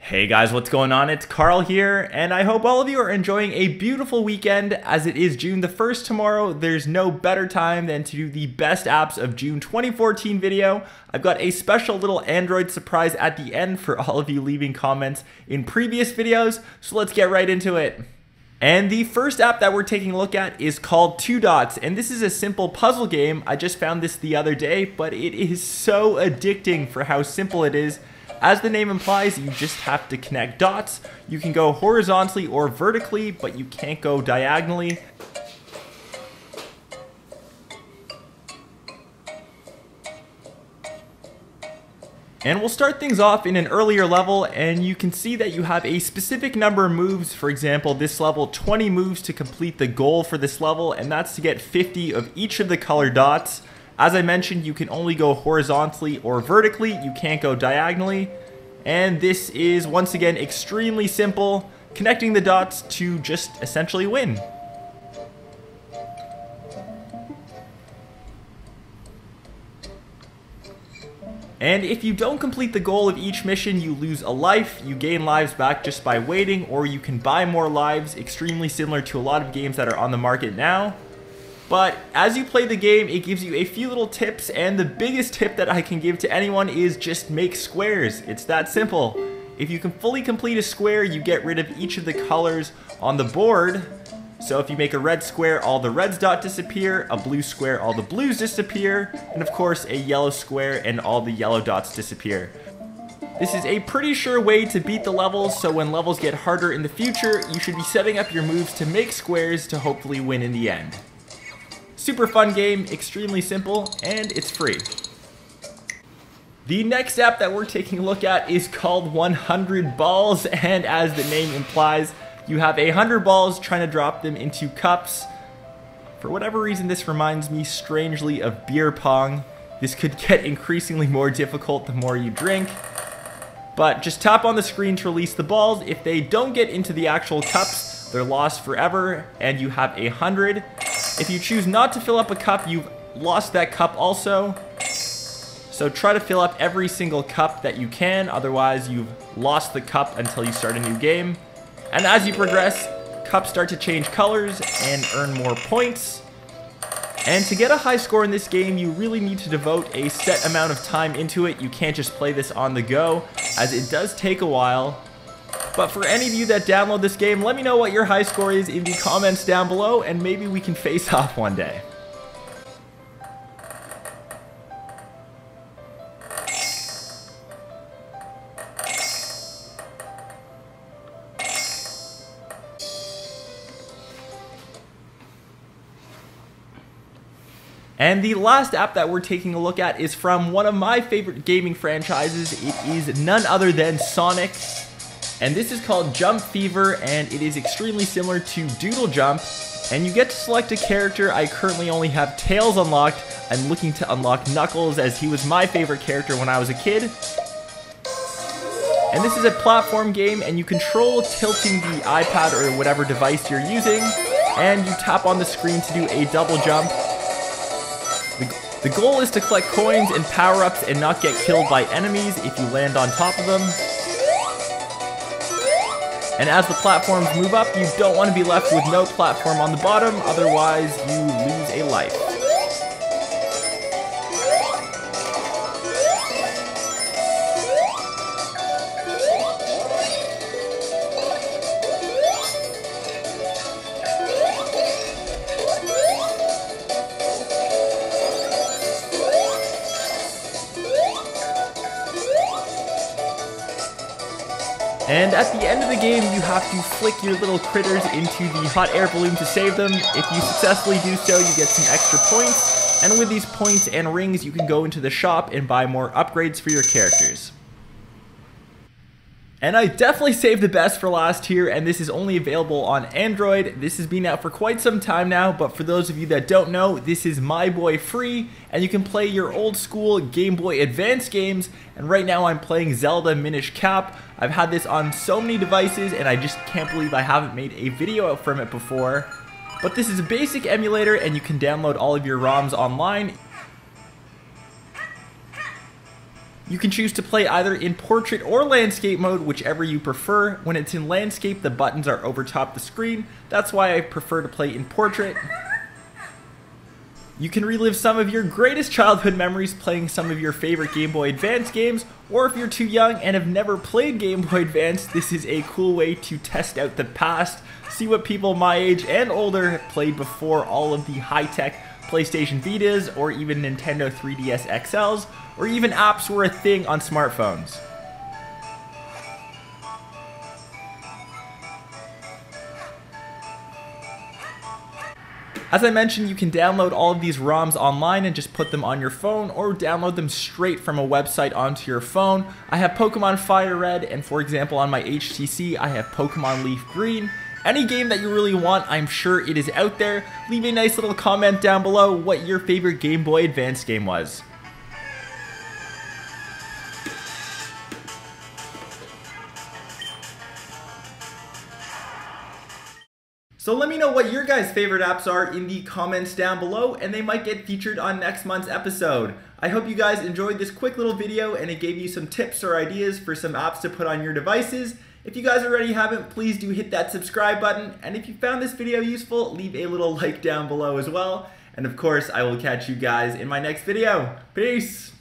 Hey guys, what's going on? It's Karl here, and I hope all of you are enjoying a beautiful weekend. As it is June the 1st tomorrow, there's no better time than to do the best apps of June 2014 video. I've got a special little Android surprise at the end for all of you leaving comments in previous videos, so let's get right into it. And the first app that we're taking a look at is called Two Dots, and this is a simple puzzle game. I just found this the other day, but it is so addicting for how simple it is. As the name implies, you just have to connect dots. You can go horizontally or vertically, but you can't go diagonally. And we'll start things off in an earlier level, and you can see that you have a specific number of moves. For example, this level, 20 moves to complete the goal for this level, and that's to get 50 of each of the colored dots. As I mentioned, you can only go horizontally or vertically, you can't go diagonally. And this is, once again, extremely simple, connecting the dots to just essentially win. And if you don't complete the goal of each mission, you lose a life. You gain lives back just by waiting, or you can buy more lives, extremely similar to a lot of games that are on the market now. But as you play the game, it gives you a few little tips, and the biggest tip that I can give to anyone is just make squares. It's that simple. If you can fully complete a square, you get rid of each of the colors on the board. So if you make a red square, all the reds dot disappear, a blue square, all the blues disappear, and of course a yellow square and all the yellow dots disappear. This is a pretty sure way to beat the levels, so when levels get harder in the future, you should be setting up your moves to make squares to hopefully win in the end. Super fun game, extremely simple, and it's free. The next app that we're taking a look at is called 100 Balls, and as the name implies, you have 100 balls trying to drop them into cups. For whatever reason, this reminds me strangely of beer pong. This could get increasingly more difficult the more you drink. But just tap on the screen to release the balls. If they don't get into the actual cups, they're lost forever, and you have 100. If you choose not to fill up a cup, you've lost that cup also. So try to fill up every single cup that you can, otherwise you've lost the cup until you start a new game. And as you progress, cups start to change colors and earn more points. And to get a high score in this game, you really need to devote a set amount of time into it. You can't just play this on the go, as it does take a while. But for any of you that download this game, let me know what your high score is in the comments down below, and maybe we can face off one day. And the last app that we're taking a look at is from one of my favorite gaming franchises. It is none other than Sonic. And this is called Jump Fever, and it is extremely similar to Doodle Jump. And you get to select a character. I currently only have Tails unlocked. I'm looking to unlock Knuckles, as he was my favorite character when I was a kid. And this is a platform game, and you control tilting the iPad or whatever device you're using. And you tap on the screen to do a double jump. The goal is to collect coins and power-ups and not get killed by enemies if you land on top of them. And as the platforms move up, you don't want to be left with no platform on the bottom, otherwise you lose a life. And at the end of the game, you have to flick your little critters into the hot air balloon to save them. If you successfully do so, you get some extra points. And with these points and rings, you can go into the shop and buy more upgrades for your characters. And I definitely saved the best for last here, and this is only available on Android. This has been out for quite some time now, but for those of you that don't know, this is My Boy Free, and you can play your old school Game Boy Advance games, and right now I'm playing Zelda Minish Cap. I've had this on so many devices, and I just can't believe I haven't made a video out from it before. But this is a basic emulator, and you can download all of your ROMs online. You can choose to play either in portrait or landscape mode, whichever you prefer. When it's in landscape, the buttons are over top the screen. That's why I prefer to play in portrait. You can relive some of your greatest childhood memories playing some of your favorite Game Boy Advance games, or if you're too young and have never played Game Boy Advance, this is a cool way to test out the past, see what people my age and older have played before all of the high-tech PlayStation Vitas, or even Nintendo 3DS XLs, or even apps were a thing on smartphones. As I mentioned, you can download all of these ROMs online and just put them on your phone, or download them straight from a website onto your phone. I have Pokemon Fire Red, and for example on my HTC I have Pokemon Leaf Green. Any game that you really want, I'm sure it is out there. Leave a nice little comment down below what your favorite Game Boy Advance game was. So let me know what your guys' favorite apps are in the comments down below, and they might get featured on next month's episode. I hope you guys enjoyed this quick little video and it gave you some tips or ideas for some apps to put on your devices. If you guys already haven't, please do hit that subscribe button, and if you found this video useful, leave a little like down below as well. And of course, I will catch you guys in my next video. Peace!